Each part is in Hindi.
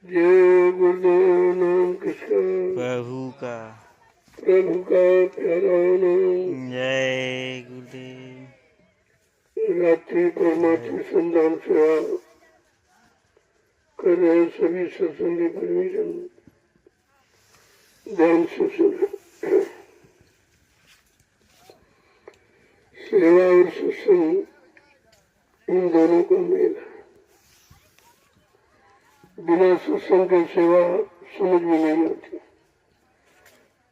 जय गुरुदेव नाम किसका, प्रभु का प्यारा नाम। जय गुरुदेव। रात्रि परमात्मा संधान सेवा कर रहे सभी सत्संगी परमीजन ध्यान से सुने। सेवा और सत्संग इन दोनों का मेल है। बिना सत्संग के सेवा समझ में नहीं आती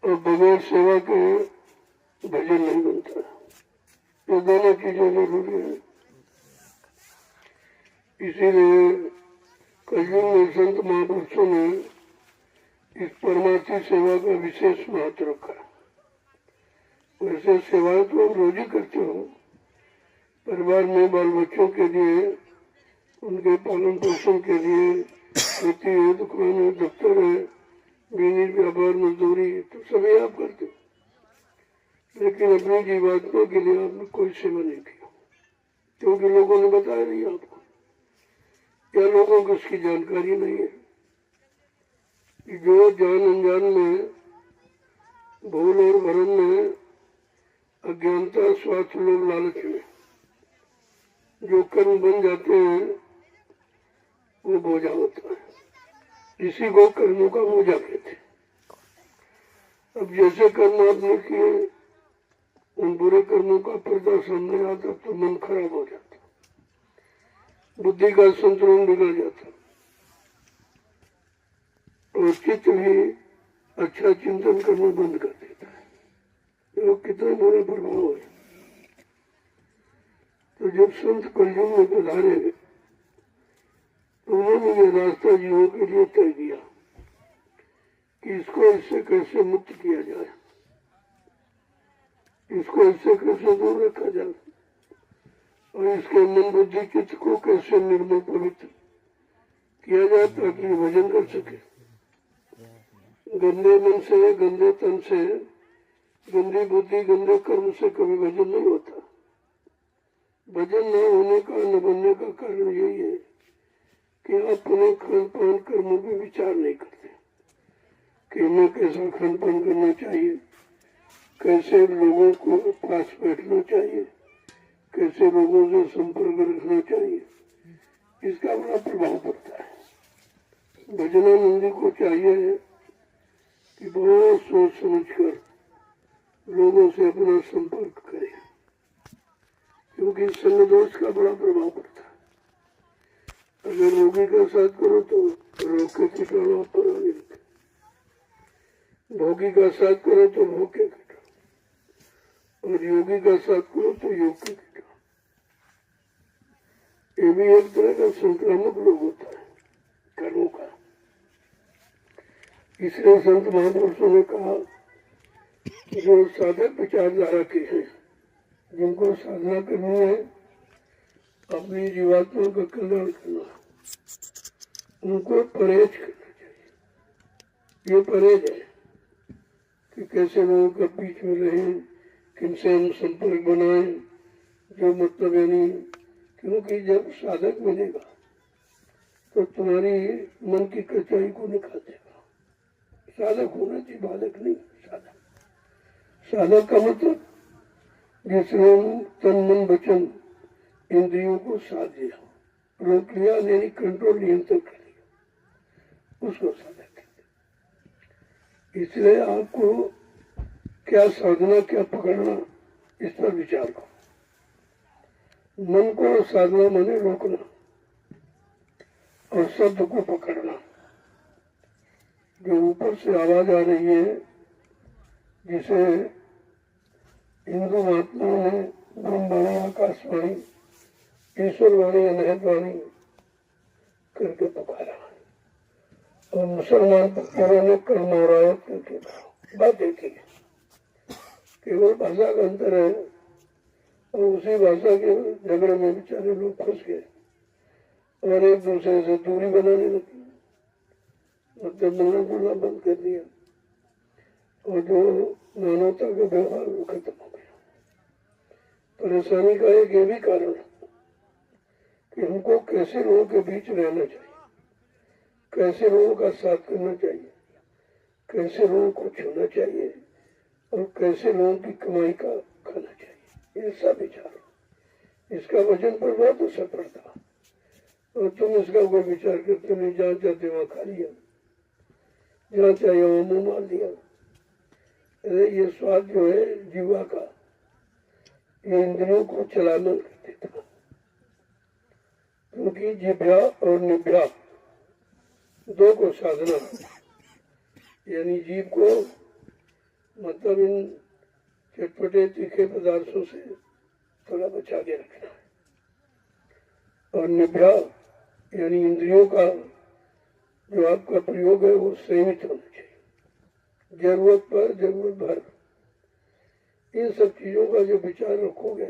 और बगैर सेवा के भजन नहीं बनता। ये दोनों चीजें जरूरी है। इसीलिए कलयुग में संत महापुरुषों ने इस परमार्थी सेवा का विशेष महत्व रखा। वैसे सेवाएं तो रोज ही करते हो, परिवार में बाल बच्चों के लिए, उनके पालन पोषण के लिए, खेती है, दुकान है, दफ्तर है, बिजनेस, व्यापार, मजदूरी, तो सभी आप करते हो। लेकिन अपनी जीवात्मा के लिए आपने कोई सेवा नहीं किया, क्योंकि लोगों ने बताया नहीं आपको, या लोगों को इसकी जानकारी नहीं है कि जो जान अनजान में, भूल और भरम में, अज्ञानता, स्वार्थ, लोभ, लालच में जो कर्म बन जाते हैं वो बोझा होता है। इसी को कर्मों का बोझा कहते हैं। अब जैसे कर्म आपने किए, उन बुरे कर्मों का पर्दा सामने आता तो मन खराब हो जाता, बुद्धि का संतुलन बिगड़ जाता और चित्त भी अच्छा चिंतन करना बंद कर देता है। तो कितना बुरा प्रभाव है। तो जब संत कलयुग में पधारे तो उन्होंने ये रास्ता जीवों के लिए तय किया कि इसको इससे कैसे मुक्त किया जाए, इसको इससे कैसे दूर रखा जाए और इसके मन बुद्धि चित्त को कैसे निर्मल पवित्र किया जाए ताकि भजन कर सके। गंदे मन से, गंदे तन से, गंदी बुद्धि, गंदे कर्म से कभी भजन नहीं होता। भजन न होने का, न बनने का कारण यही है कि आप अपने खान पान कर्मों पर विचार नहीं करते कि हमें कैसा खान पान करना चाहिए, कैसे लोगों को पास बैठना चाहिए, कैसे लोगों से संपर्क रखना चाहिए। इसका बड़ा प्रभाव पड़ता है। भजनानंदी को चाहिए कि बहुत सोच समझ कर लोगों से अपना संपर्क करें, क्योंकि संग दोष का बड़ा प्रभाव पड़ता है। अगर रोगी का साथ करो तो रोग के कीटाणु पर आने लगते, भोगी का साथ करो तो भोग के कीटाणु, और योगी का साथ करो तो योग के कीटाणु। ये भी एक तरह का संक्रामक रोग होता है कर्मों का। इसलिए संत महापुरुषों ने कहा जो साधक विचारधारा के हैं, जिनको साधना करनी है, अपनी जीवात्मा का कल्याण करना, उनको परहेज करना चाहिए। ये परहेज है कि कैसे लोगों के बीच में रहें, किनसे हम संपर्क बनाएं, जो मतलब यानी, क्योंकि जब साधक मिलेगा तो तुम्हारी मन की कचाई को निकाल देगा। साधक होना चाहिए, बालक नहीं। साधक, साधक का मतलब जिसने तन मन वचन इंद्रियों को साध दिया, रोक लिया, यानी कंट्रोल, नियंत्रण कर लिया, उसको साधक कहते। इसलिए आपको क्या साधना, क्या पकड़ना, इस पर विचार करो। मन को साधना माने रोकना और शब्द को पकड़ना। जो ऊपर से आवाज आ रही है, जिसे हिंदू महात्माओं ने ब्रह्मवाणी, आकाशवाणी, ईश्वरवाणी, अनहदवाणी करके पुकारा, और मुसलमान पत्थरों ने कर्मौरायत करके कहा। बात एक ही है, केवल भाषा का अंतर है, और उसी भाषा के झगड़े में बेचारे लोग फंस गए और एक दूसरे से दूरी बनाने लगे, मतलब मिलना जुलना बंद कर दिया, और जो मानवता का व्यवहार वो खत्म हो गया। परेशानी का एक ये भी कारण है कि हमको कैसे लोगों के बीच रहना चाहिए, कैसे लोगों का साथ करना चाहिए, कैसे लोगों को छूना चाहिए और कैसे लोगों की कमाई का खाना चाहिए, ये सब विचार। इसका वजन पर बहुत असर पड़ता और तुम इसका कोई विचार करते नहीं, जहाँ चाहते वहां खा लिया, जहाँ चाहिए वहां मुंह मार दिया। अरे ये स्वाद जो है जीवा का, ये इंद्रियों को चलाना कर देता, क्योंकि जिभ्या और निभ्या दो को साधना, यानी जीव को मतलब इन चटपटे तीखे पदार्थों से थोड़ा बचा के रखना है, और निभ्या यानी इंद्रियों का जो आपका प्रयोग है वो सीमित होना चाहिए, जरूरत पर जरूरत भर। इन सब चीजों का जो विचार रखोगे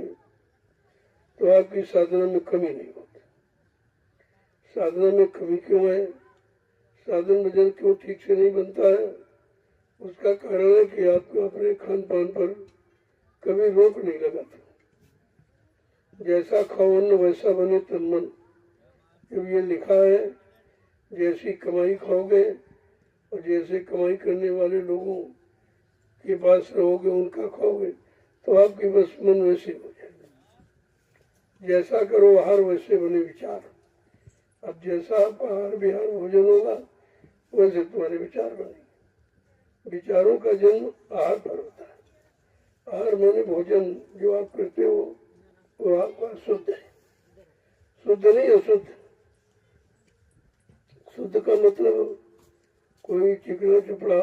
तो आपकी साधना में कमी नहीं होती। साधना में कमी क्यों है, साधन भजन क्यों ठीक से नहीं बनता है, उसका कारण है कि आपको अपने खान पान पर कभी रोक नहीं लगाते। जैसा खाओ अन्न वैसा बने तन मन, जब ये लिखा है जैसी कमाई खाओगे और जैसे कमाई करने वाले लोगों के पास रहोगे उनका खाओगे तो आपकी बस मन वैसे हो जाएगा। जैसा करो आहार वैसे बने विचार। अब जैसा आपका आहार विहार भोजन होगा वैसे तुम्हारे विचार बनेंगे। विचारों का जन्म आहार पर होता है। आहार माने भोजन जो आप करते हो वो आपका शुद्ध है, शुद्ध नहीं अशुद्ध। शुद्ध का मतलब कोई चिकना चुपड़ा,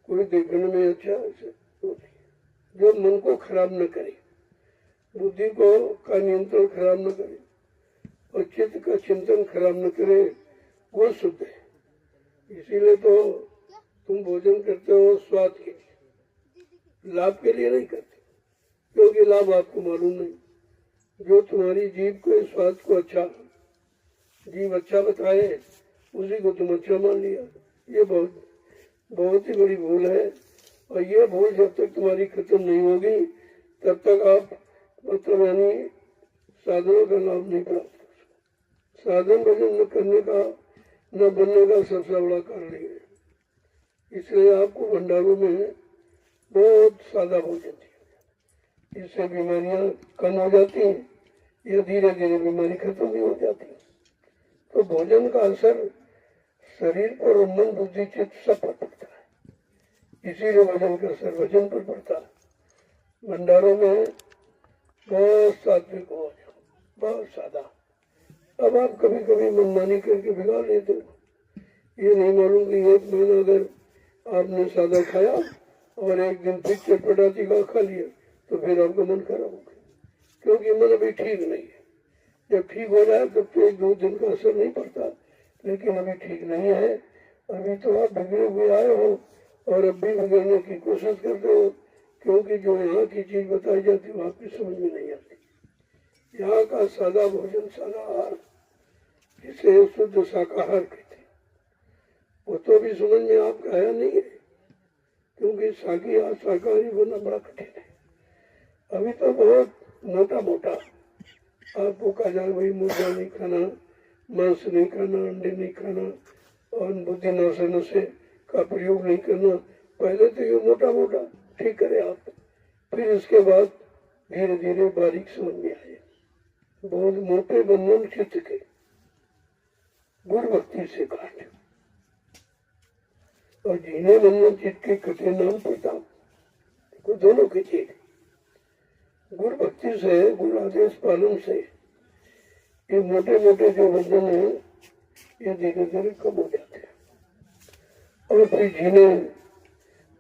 कोई देखने में अच्छा, जो मन को खराब न करे, बुद्धि को का नियंत्रण खराब न करे और चित्त का चिंतन खराब न करे, वो शुद्ध है। इसीलिए तो तुम भोजन करते हो स्वाद के लिए, लाभ के लिए नहीं करते, क्योंकि लाभ आपको मालूम नहीं। जो तुम्हारी जीभ के स्वाद को अच्छा, जीभ अच्छा बताए उसी को तुम अच्छा मान लिया। ये बहुत ही बड़ी भूल है, और ये भूल जब तक तुम्हारी खत्म नहीं होगी तब तक आप मतलब यानी साधनों का लाभ नहीं प्राप्त कर सकते। साधन भजन न करने का न बनने का सबसे बड़ा कारण ये है। इसलिए आपको भंडारों में बहुत सादा भोजन दिया, इससे बीमारियां कम हो जाती हैं या धीरे धीरे बीमारी खत्म भी हो जाती है। तो भोजन का असर शरीर पर और मन बुद्धि चित्त सब पर पड़ता है, इसीलिए भोजन का असर वजन पर पड़ता है। भंडारों में बहुत सात्विक हो जाओ, बहुत सादा। अब आप कभी कभी मनमानी करके बिगाड़ लेते हो, ये नहीं मालूम कि एक महीना अगर आपने सादा खाया और एक दिन फिर चटपटाती का खा लिया तो फिर आपका मन खराब हो गया, क्योंकि मन अभी ठीक नहीं है। जब ठीक हो जाए तब तो एक दो दिन का असर नहीं पड़ता, लेकिन अभी ठीक नहीं है। अभी तो आप बिगड़े हुए आए हो और अब भी बिगड़ने की कोशिश करते हो, क्योंकि जो यहाँ की चीज बताई जाती है आपकी समझ में नहीं आती। यहाँ का सादा भोजन, सादा आहार, जिसे शुद्ध शाकाहार कहते हैं, वो तो भी समझ में आपका आया नहीं है, क्योंकि शाकाहारी बनना बड़ा कठिन है। अभी तो बहुत मोटा मोटा आपको कहा जाए भाई मुर्गा नहीं खाना, मांस नहीं खाना, अंडे नहीं खाना और बुद्धि नशे का प्रयोग नहीं करना। पहले तो ये मोटा मोटा ठीक करे आप, फिर इसके बाद धीरे धीरे बारीक समझ में आए। बहुत मोटे बंधन चित्त के गुरु भक्ति से काट, और जीने बंधन चित्त के कटे नाम प्रताप, दोनों के चीज। गुरु भक्ति से, गुरु आदेश पालन से ये मोटे मोटे जो बंधन है ये धीरे धीरे कम हो जाते हैं। और फिर जीने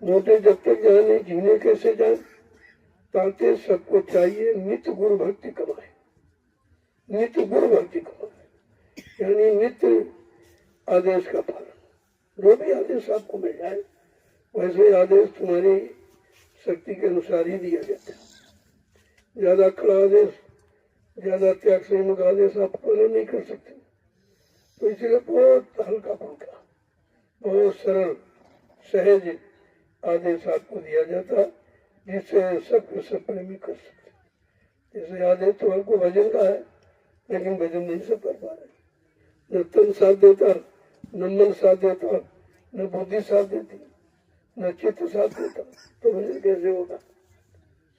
मोटे जब तक जाए नहीं, जीने कैसे जाए, ताकि सबको चाहिए नित्य गुरु भक्ति कमाए, नित्य गुरु भक्ति कमाए, यानी नित्य आदेश का पालन। जो भी आदेश आपको मिल जाए वैसे आदेश तुम्हारी शक्ति के अनुसार ही दिया जाता है। ज्यादा खड़ा आदेश, ज्यादा त्याग संयम आदेश आप पालन नहीं कर सकते, तो इसलिए बहुत हल्का फुल्का, बहुत सरल सहज आदेश आपको दिया जाता, जिससे सबके सब प्रेमी कर सकते। जैसे आदेश तो आपको भजन का है, लेकिन भजन नहीं सब कर पा रहे। न तन साथ देता न मन साथ देता, न बुद्धि साथ देती, न चित्त साथ देता, तो भजन कैसे होगा?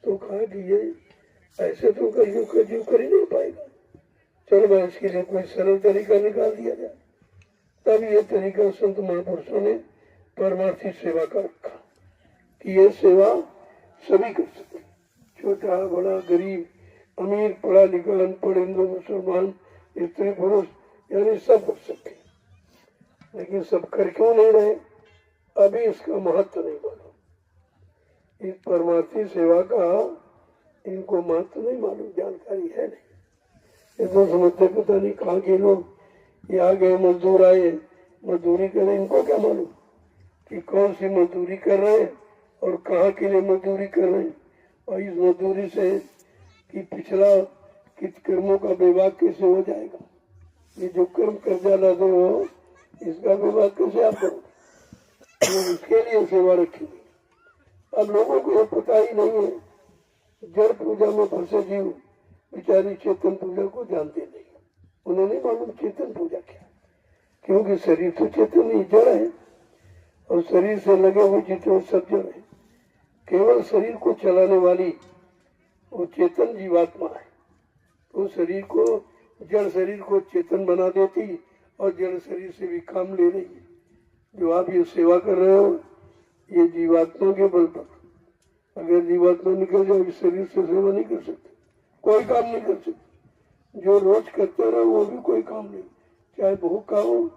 तो कहा कि ये ऐसे तो कलयुग का जीव कर ही नहीं पाएगा। चलो भाई इसके लिए कोई सरल तरीका निकाल दिया जाए। तब ये तरीका संत महापुरुषों ने परमार्थी सेवा का रखा कि ये सेवा सभी कर सकते, छोटा बड़ा, गरीब अमीर, पढ़ा लिखा अनपढ़, हिंदू मुसलमान, स्त्री पुरुष, यानी सब कर सकते। लेकिन सब कर क्यों नहीं रहे? अभी इसका महत्व नहीं मालूम। इस परमार्थी सेवा का इनको महत्व नहीं मालूम, जानकारी है नहीं। ये तो समझते पता नहीं कहाँ के लोग, ये आ गए मजदूर आए मजदूरी करें, इनको क्या मालूम कि कौन सी मजदूरी कर रहे हैं और कहाँ के लिए मजदूरी कर रहे हैं, और इस मजदूरी से कि पिछला किस कर्मों का विभाग कैसे हो जाएगा। ये जो कर्म कर जाना दो इसका विभाग कैसे आप करोगे? तो इसके लिए सेवा रखी। अब लोगों को ये पता ही नहीं है, जड़ पूजा में फंसे जीव बेचारी चेतन पूजा को जानते नहीं, उन्हें नहीं मालूम चेतन पूजा क्या, क्योंकि शरीर तो चेतन नहीं, जड़ है, और शरीर से लगे हुए जितने सब जड़ है। केवल शरीर को चलाने वाली वो चेतन जीवात्मा है। तो शरीर को, जड़ शरीर को चेतन बना देती और जड़ शरीर से भी काम ले रही है। जो आप ये सेवा कर रहे हो ये जीवात्मा के बल पर, अगर जीवात्मा निकल जाए शरीर से सेवा नहीं कर सकते, कोई काम नहीं कर सकते। जो रोज करते रहो वो भी कोई काम नहीं, चाहे बहू का हो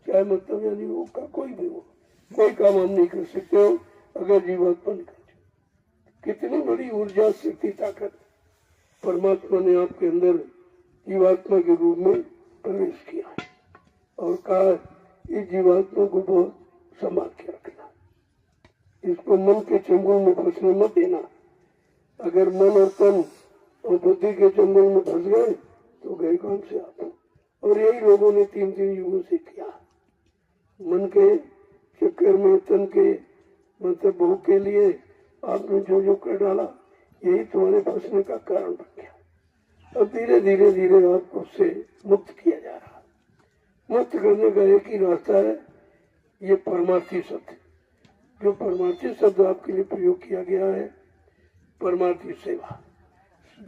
चाहे मतलब यानी वो का कोई भी हो, कोई काम हम नहीं कर सकते हो अगर जीवात्मा निकल जाए। कितनी बड़ी ऊर्जा, शक्ति, ताकत परमात्मा ने आपके अंदर जीवात्मा के रूप में प्रवेश किया है, और कहा इस जीवात्मा को बहुत संभाल के रखना, इसको मन के चंगुल में फंसने मत देना। अगर मन और तन और बुद्धि के चंगुल में फंस गए तो गए कौन से आप। और यही लोगों ने 3 युगों से किया। मन के चक्कर में, तन के मतलब भूख के लिए आपने जो जो कर डाला यही तुम्हारे फंसने का कारण बन गया। अब धीरे धीरे धीरे आपको उससे मुक्त किया जा रहा है। मुक्त करने का एक ही रास्ता है, ये परमार्थी शब्द। जो परमार्थी शब्द आपके लिए प्रयोग किया गया है, परमार्थी सेवा।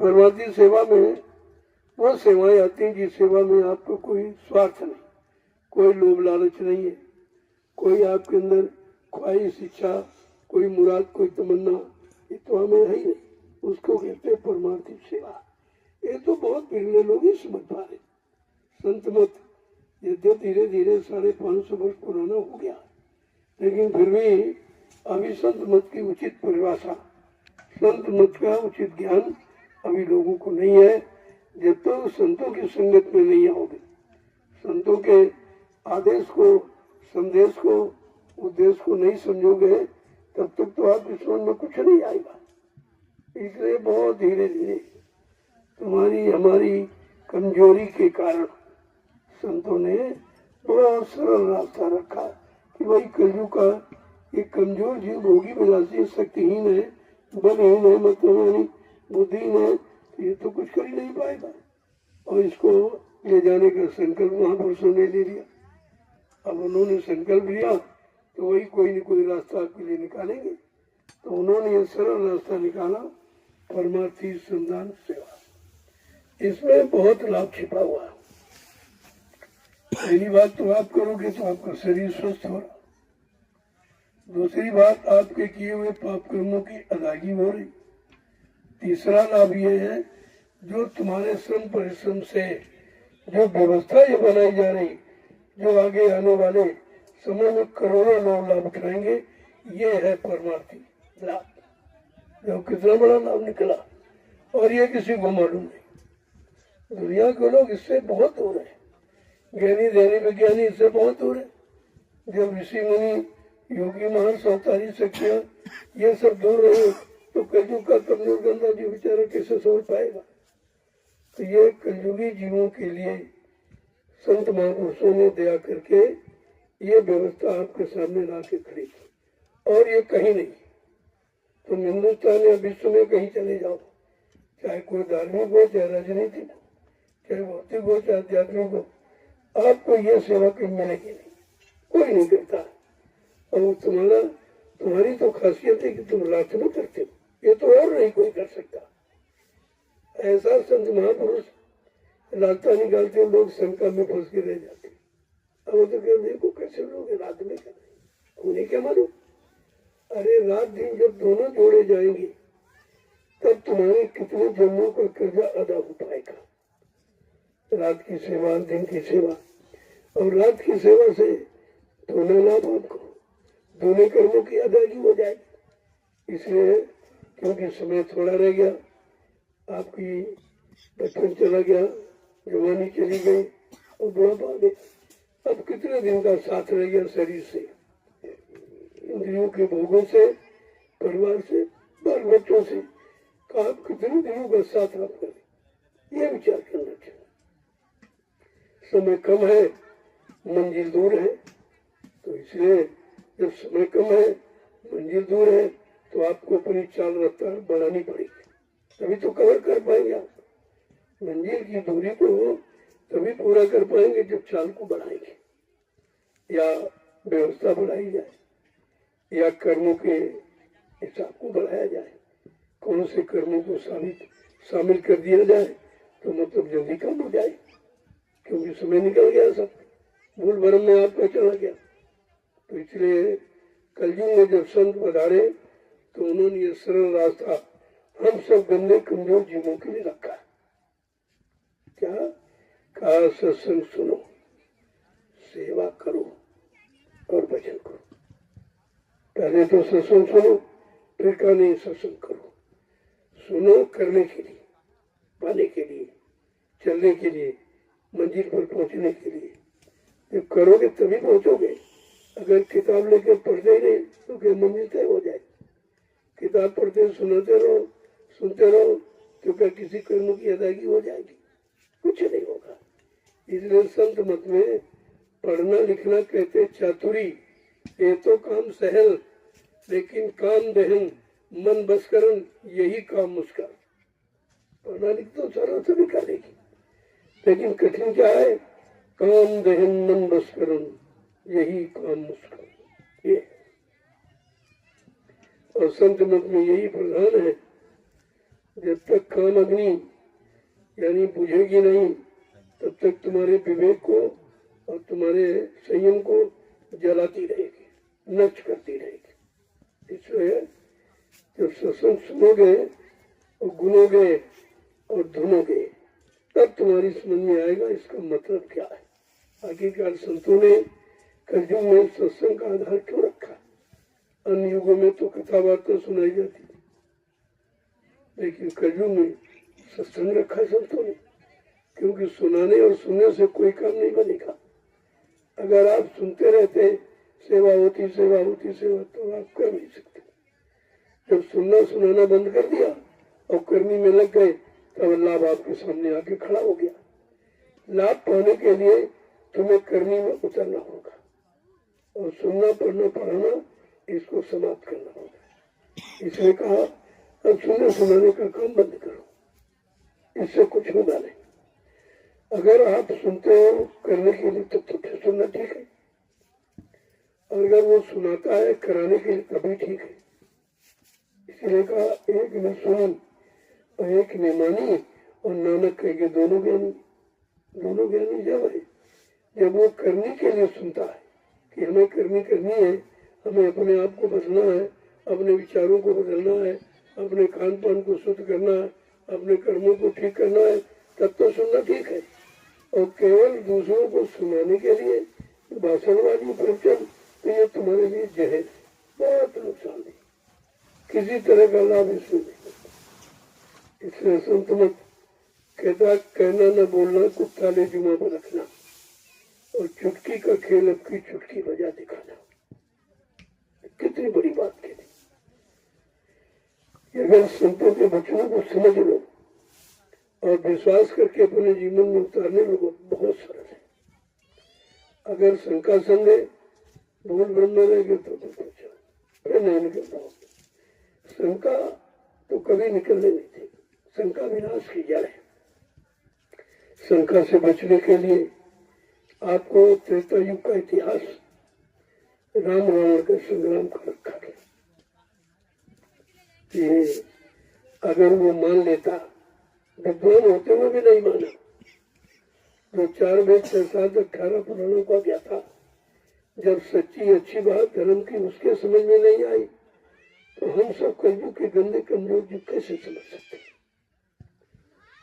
परमार्थी सेवा में वो सेवाएं आती हैं जिस सेवा में आपको कोई स्वार्थ नहीं, कोई लोभ लालच नहीं है, कोई आपके अंदर ख्वाहिश, इच्छा, कोई मुराद, कोई तमन्ना, ये तो हमें है ही नहीं। उसको कहते हैं परमार्थी सेवा। ये तो बहुत बिरले लोग ही समझ पा रहे। संत मत यद्य धीरे धीरे 550 वर्ष पुराना हो गया, लेकिन फिर भी अभी संत मत की उचित परिभाषा, संत मत का उचित ज्ञान अभी लोगों को नहीं है। जब तो संतों की संगत में नहीं आओगे, संतों के आदेश को, संदेश को, उद्देश्य को नहीं समझोगे, तब तक तो आप इस में कुछ नहीं आएगा। इसलिए बहुत धीरे धीरे तुम्हारी हमारी कमजोरी के कारण संतों ने बड़ा सरल रास्ता रखा कि भाई कलयुग का एक कमजोर जीव, भोगी विलासी, शक्तिहीन है, बलहीन है, मतलब यानी बुद्धिहीन है, ये तो कुछ कर ही नहीं पाएगा। और इसको ले जाने का संकल्प महापुरुषों ने ले लिया। अब उन्होंने संकल्प लिया तो वही कोई न कोई रास्ता आपके लिए निकालेंगे। तो उन्होंने ये सरल रास्ता निकाला, परमार्थी संधान सेवा। इसमें बहुत लाभ छिपा हुआ है। पहली बात तो आप करोगे तो आपका शरीर स्वस्थ हो रहा, दूसरी बात आपके किए हुए पाप कर्मों की अदायगी हो रही, तीसरा लाभ ये है जो तुम्हारे श्रम परिश्रम से जो व्यवस्था ये बनाई जा रही, जो आगे आने वाले समय में करोड़ों लोग लाभ उठाएंगे, ये है परमार्थी लाभ। जो कितना बड़ा लाभ निकला, और ये किसी को मालूम नहीं। दुनिया के लोग इससे बहुत दूर है, ज्ञानी ध्यानी विज्ञानी इससे बहुत दूर है। जब ऋषि मुनि, योगी, महर्ष, अवतारी, शक्तियां ये सब दूर रहे तो कलयुग का कमजोर गंदा जीव बेचारा कैसे समझ पाएगा। तो ये कलयुगी जीवों के लिए संत महापुरुषों ने दया करके ये व्यवस्था आपके सामने ला के खड़ी की। और ये कहीं नहीं, तुम हिंदुस्तान या विश्व में कहीं चले जाओ, चाहे कोई धार्मिक हो, चाहे राजनीतिक हो, चाहे भौतिक हो, चाहे आध्यात्मिक हो, आपको ये सेवा कहीं मिलेगी नहीं। कोई नहीं करता। और तुम्हारी तो खासियत है कि तुम रात में करते हो, ये तो और नहीं कोई कर सकता। ऐसा संत महापुरुष रास्ता निकालते हैं, लोग शंका में फंस के रह जाते। अब वो तो कहते देखो कैसे लोग रात में कर रहे, उन्हें क्या मालूम। अरे रात दिन जब दोनों जोड़े जाएंगे तब तुम्हारे कितने जन्मों का कर्जा अदा हो पाएगा। रात की सेवा, दिन की सेवा, और रात की सेवा से दोनों लाभ आपको, दोनों कर्मों की अदायगी हो जाएगी। इसलिए क्योंकि समय थोड़ा रह गया, आपकी बचपन चला गया, जवानी चली गई और बुढ़ापा आ गया। अब कितने दिन का साथ रह गया शरीर से, इंद्रियों के भोगों से, परिवार से, बाल बच्चों से, आप कितने दिनों का साथ आप करें, ये विचार करना चाहिए। समय कम है, मंजिल दूर है, तो इसलिए जब समय कम है, मंजिल दूर है, तो आपको अपनी चाल रफ्तार बढ़ानी पड़ेगी, तभी तो कवर कर पाएंगे आप। मंजिल की दूरी को तभी पूरा कर पाएंगे जब चाल को बढ़ाएंगे, या व्यवस्था बढ़ाई जाए, या कर्मों के हिसाब को बढ़ाया जाए, कौन से कर्मों को शामिल कर दिया जाए तो मतलब जल्दी कम हो जाए, क्योंकि समय निकल गया, सब भूल भरम में आपका चला गया। तो इसलिए कलयुग में जब संत पधारे तो उन्होंने ये सरल रास्ता हम सब गंदे कमजोर जीवों के लिए रखा। क्या कहा? सत्संग सुनो, सेवा करो और भजन करो। पहले तो सत्संग सुनो, फिर कहा नहीं सत्संग करो। सुनो करने के लिए, पाने के लिए, चलने के लिए, मंजिल पर पहुंचने के लिए। जब करोगे तभी पहुंचोगे। अगर किताब लेकर पढ़ते ही नहीं तो क्या मंजिल तय हो जाएगी। किताब पढ़ते सुनाते रहो, सुनते रहो, तो क्या किसी कर्म की अदायगी हो जाएगी? कुछ नहीं होगा। इसलिए संत मत में पढ़ना लिखना कहते चातुरी, ये तो काम सहल, लेकिन काम दहन मन बसकरन, यही काम मुश्किल। पढ़ना लिख तो सारा सभी कर लेगी, लेकिन कठिन क्या है? काम दहन मन बसकरन, यही काम मुश्किल। ये और संत मत में यही प्रधान है। जब तक काम अग्नि यानी बुझेगी नहीं, तब तक तुम्हारे विवेक को और तुम्हारे संयम को जलाती रहेगी, नष्ट करती रहेगी। इसलिए जब सत्संग सुनोगे और गुनोगे और धुनोगे, तब तुम्हारी समझ में आएगा इसका मतलब क्या है। आखिरकार संतों ने कलयुग में सत्संग का आधार क्यों रखा? अन्य युगों में तो कथा वार्ता सुनाई जाती थी, लेकिन कलयुग में सत्संग रखा संतों ने, क्योंकि सुनाने और सुनने से कोई काम नहीं बनेगा। अगर आप सुनते रहते सेवा होती सेवा होती सेवा, तो आप कर नहीं सकते। जब सुनना सुनाना बंद कर दिया और करनी में लग गए, तब लाभ आपके सामने आके खड़ा हो गया। लाभ पाने के लिए तुम्हें करनी में उतरना होगा और सुनना पढ़ना पढ़ाना इसको समाप्त करना होगा। इसलिए कहा अब सुनने सुनाने का काम बंद करो, इससे कुछ होगा नहीं। अगर आप सुनते हो करने के लिए तो फिर सुनना ठीक है, और अगर वो सुनाता है कराने के लिए तभी ठीक है। इसलिए कहा एक ने सुनी और एक ने मानी और नानक कहेंगे दोनों ज्ञानी। दोनों ज्ञानी जब है जब वो करने के लिए सुनता है कि हमें करनी है, हमें अपने आप को बदलना है, अपने विचारों को बदलना है, अपने खान पान को शुद्ध करना है, अपने कर्मों को ठीक करना है, तब तो सुनना ठीक है। और केवल दूसरों को सुनाने के लिए भाषणवादी प्रवचन, तो ये तुम्हारे लिए जहर, बहुत नुकसान है, किसी तरह का लाभ इसमें नहीं। इसलिए संत मत कहता कहना न बोलना, कुत्ता ले जुमा पर रखना, और चुटकी का खेल अब की चुटकी बजा दिखाना। कितनी बड़ी बात कह दी। अगर संतों के वचनों को समझ लो और विश्वास करके अपने जीवन में उतारने लगो, बहुत सरल है। अगर शंका संग भूल भ्रम में रहेंगे तो फिर नहीं निकल पाओगे। शंका तो कभी निकलने नहीं थी, शंका विनाश की जड़ है। शंका से बचने के लिए आपको त्रेता युग का इतिहास राम रावण का संग्राम कर रखा है। ये अगर वो मान लेता, विद्वान होते हुए भी नहीं माना, जो 4 वेद 6 7 18 पुराणों का क्या था, जब सच्ची अच्छी बात धर्म की उसके समझ में नहीं आई तो हम सब कलयुग के गंदे कमजोर युग कैसे समझ सकते।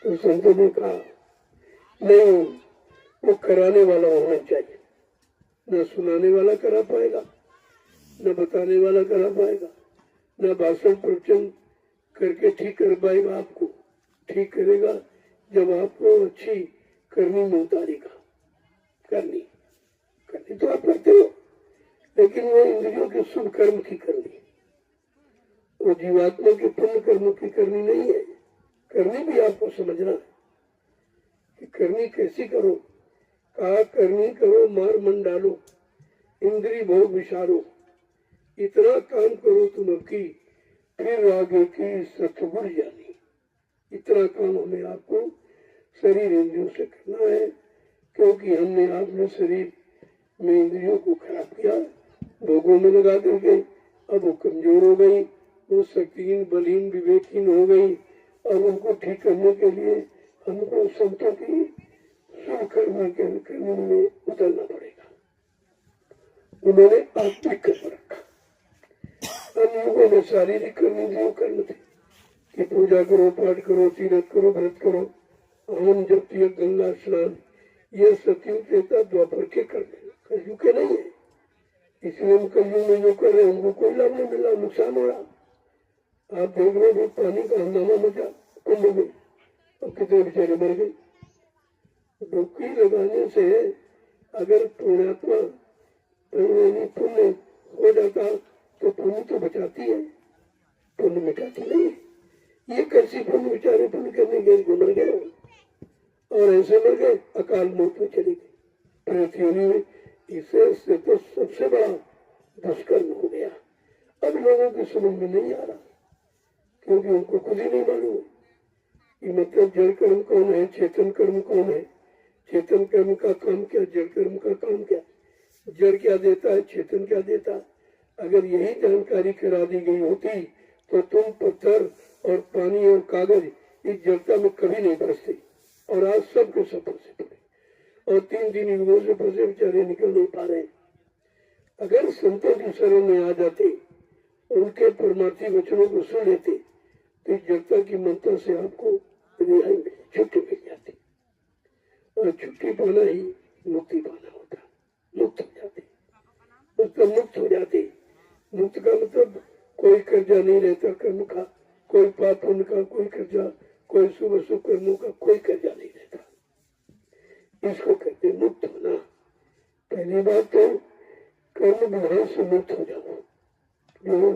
तो संतों ने कहा नहीं, वो कराने वाला होना चाहिए, न सुनाने वाला करा पाएगा, न बताने वाला करा पाएगा, न भाषण प्रवचन करके ठीक कर पाएगा। आपको ठीक करेगा जब आपको अच्छी करनी में उतारेगा। करनी करनी तो आप करते हो, लेकिन वो इंद्रियों के शुभ कर्म की करनी, वो जीवात्मा के पुण्य कर्मों की करनी नहीं है। करनी भी आपको समझना है कि करनी कैसी करो। कहा करनी करो मार मन डालो, इंद्री भोग विचारो, इतना काम करो तुम की, फिर आगे की सतगुण जानी। इतना काम हमें आपको शरीर इंद्रियों से करना है, क्योंकि हमने आपने शरीर में इंद्रियों को खराब किया, भोगों में लगा करके। अब वो कमजोर हो गई, वो शक्तिहीन बलहीन विवेकहीन हो गई, और उनको ठीक करने के लिए हमको संतों की शुभ कर्म करने में उतरना पड़ेगा। उन्होंने आत्मिक कर्म रखा, हम लोगों ने शारीरिक कर्म कर्म थे कि पूजा करो, पाठ करो, तीर्थ करो, व्रत करो, हवन जप तीर्थ गंगा स्नान, ये सतयुग त्रेता द्वापर के कर्म, कलयुग के नहीं है। इसलिए हम कलयुग में जो कर रहे हैं उनको कोई लाभ नहीं मिला, नुकसान हो रहा। आप देख रहे हो पानी का हंगामा मचा कुंभ में, और कितने बेचारे मर गए। डुबकी लगाने से अगर पुण्यात्मा पुण्य हो जाता तो पुण्य तो बचाती है, पुण्य मिटाती नहीं है। ये कैसी पुण्य बेचारे पुण्य करने गए मर गए, और ऐसे मर गए अकाल मौत में चली गई पृथ्वी में। इसे तो सबसे बड़ा दुष्कर्म हो गया। अब लोगों की समझ में नहीं आ रहा, क्योंकि उनको खुद ही नहीं मालूम कि मतलब जड़ कर्म कौन है, चेतन कर्म कौन है, चेतन कर्म का काम क्या, जड़ कर्म का काम क्या, जड़ क्या देता है, चेतन क्या देता है। अगर यही जानकारी करा दी गई होती तो तुम पत्थर और पानी और कागज इस जड़ता में कभी नहीं फंसते, और आज सबके सब फंसे पड़े, और 3 युगों से फंसे बेचारे निकल नहीं पा रहे। अगर संतों की शरण में आ जाते, उनके परमार्थी वचनों को सुन लेते, तो इस जड़ता की ममता से आपको रिहाई मिल, छुट्टी मिल जाती, और छुट्टी पाना ही मुक्ति पाना होता। मुक्त हो जाते, मतलब मुक्त हो जाते। मुक्त का मतलब कोई कर्जा नहीं रहता कर्म का, कोई पाप पुण्य का कोई कर्जा, कोई शुभ शुभ कर्मों का कोई कर्जा नहीं रहता। इसको कहते मुक्त होना। पहली बात तो कर्म विधान से मुक्त हो जाओ। जो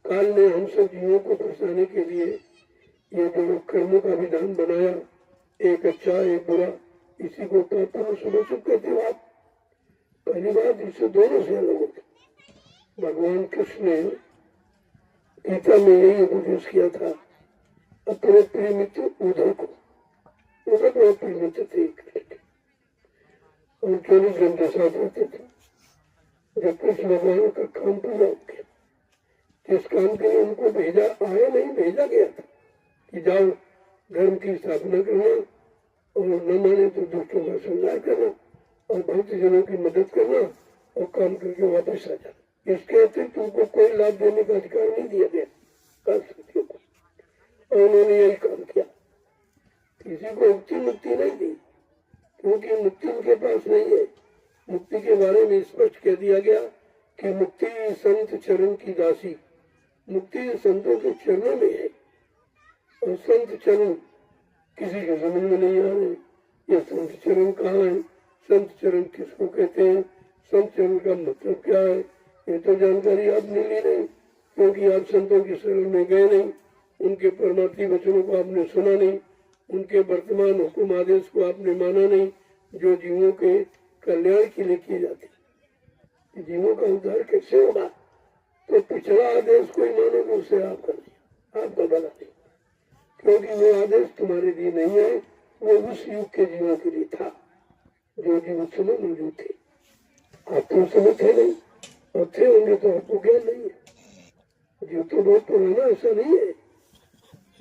काल ने हम सब जीवों को फंसाने के लिए ये जो कर्मों का विधान बनाया, एक अच्छा एक बुरा, इसी को पाप और शुभ शुभ कहते हो आप। पहली बात इससे दोनों से अलग होते। भगवान कृष्ण ने गीता में यही उपदेश किया था अपने प्रिय मित्र उद्धव को। उद्धव बहुत प्रिय मित्र थे और 24 घंटे साथ रहते थे। जब कृष्ण भगवान का काम पूरा हो गया, जिस काम के लिए उनको भेजा आया नहीं, भेजा गया था कि जाओ धर्म की स्थापना करना, और न माने तो दुष्टों का संहार करना, और भक्त जनों की मदद करना, और काम करके वापस आ जाना। इसके अतिरिक्त उनको कोई लाभ देने का अधिकार नहीं दिया गया कांस्टिट्यूशन को, और उन्होंने यही काम किया। किसी को मुक्ति नहीं दी, क्योंकि मुक्ति उनके पास नहीं है। मुक्ति के बारे में स्पष्ट कह दिया गया कि मुक्ति संत चरण की दासी, मुक्ति संतों के चरणों में है, और संत चरण किसी के समझ में नहीं आ रहे। ये संत चरण कहाँ है, संत चरण किसको कहते हैं, संत चरण का मतलब क्या है, ये तो जानकारी आपने ली नहीं, क्योंकि आप संतों की शरण में गए नहीं, उनके परमार्थी वचनों को आपने सुना नहीं, उनके वर्तमान हुक्म आदेश को आपने माना नहीं, जो जीवों के कल्याण के लिए किए जाते हैं। जीवों का उद्धार कैसे होगा, तो पिछड़ा आदेश कोई मानोगे उससे आपका नहीं, आपका भला नहीं, क्योंकि वो आदेश तुम्हारे लिए नहीं है, वो उस युग के जीवों के लिए था जो जीव उस समय मौजूद थे। आप तो उस समय थे नहीं, और थे होंगे तो आपको ज्ञान नहीं है। जो तो बहुत पुराना ऐसा नहीं है,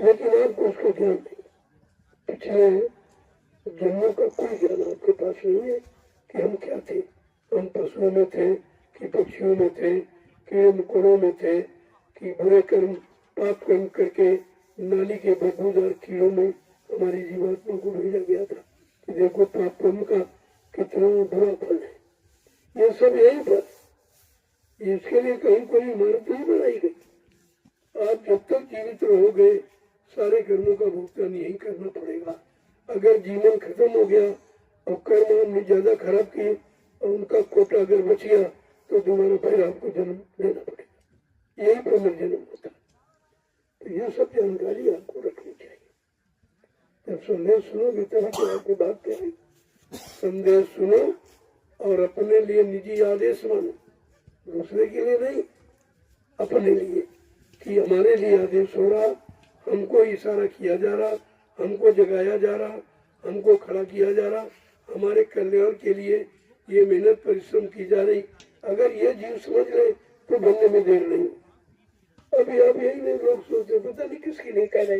लेकिन आपको उसका ज्ञान नहीं। पिछले जन्मों का कोई ज्ञान आपके पास नहीं है कि हम क्या थे। हम पशुओं में थे कि पक्षियों में थे, कीड़े मकोड़ों में थे, कि बुरे कर्म पाप कर्म करके नाली के बदबूदार कीड़ों में हमारी जीवात्मा को भेजा गया था कि देखो पाप कर्म का कितना बुरा फल है। ये सब यही पर, इसके लिए कहीं कोई इमारत नहीं बनाई गई। आप जब तक जीवित रहोगे सारे कर्मों का भुगतान यही करना पड़ेगा। अगर जीवन खत्म हो गया और कर्म हमने ज्यादा खराब किए और उनका कोटा अगर बच गया तो दोबारा फिर आपको जन्म लेना पड़ेगा। यही पुनर्जन्म होता है। तो ये सब जानकारी आपको रखनी चाहिए। जब संदेश सुनोगे तभी तो आपकी बात क्या है। संदेश सुनो और अपने लिए निजी आदेश मानो, दूसरे के लिए नहीं, अपने लिए, कि हमारे लिए आदेश हो रहा, हमको इशारा किया जा रहा, हमको जगाया जा रहा, हमको खड़ा किया जा रहा, हमारे कल्याण के लिए ये मेहनत परिश्रम की जा रही। अगर ये जीव समझ ले तो बनने में देर नहीं। अभी आप यही नहीं लोग सोचते पता नहीं किसके लिए कह रहे,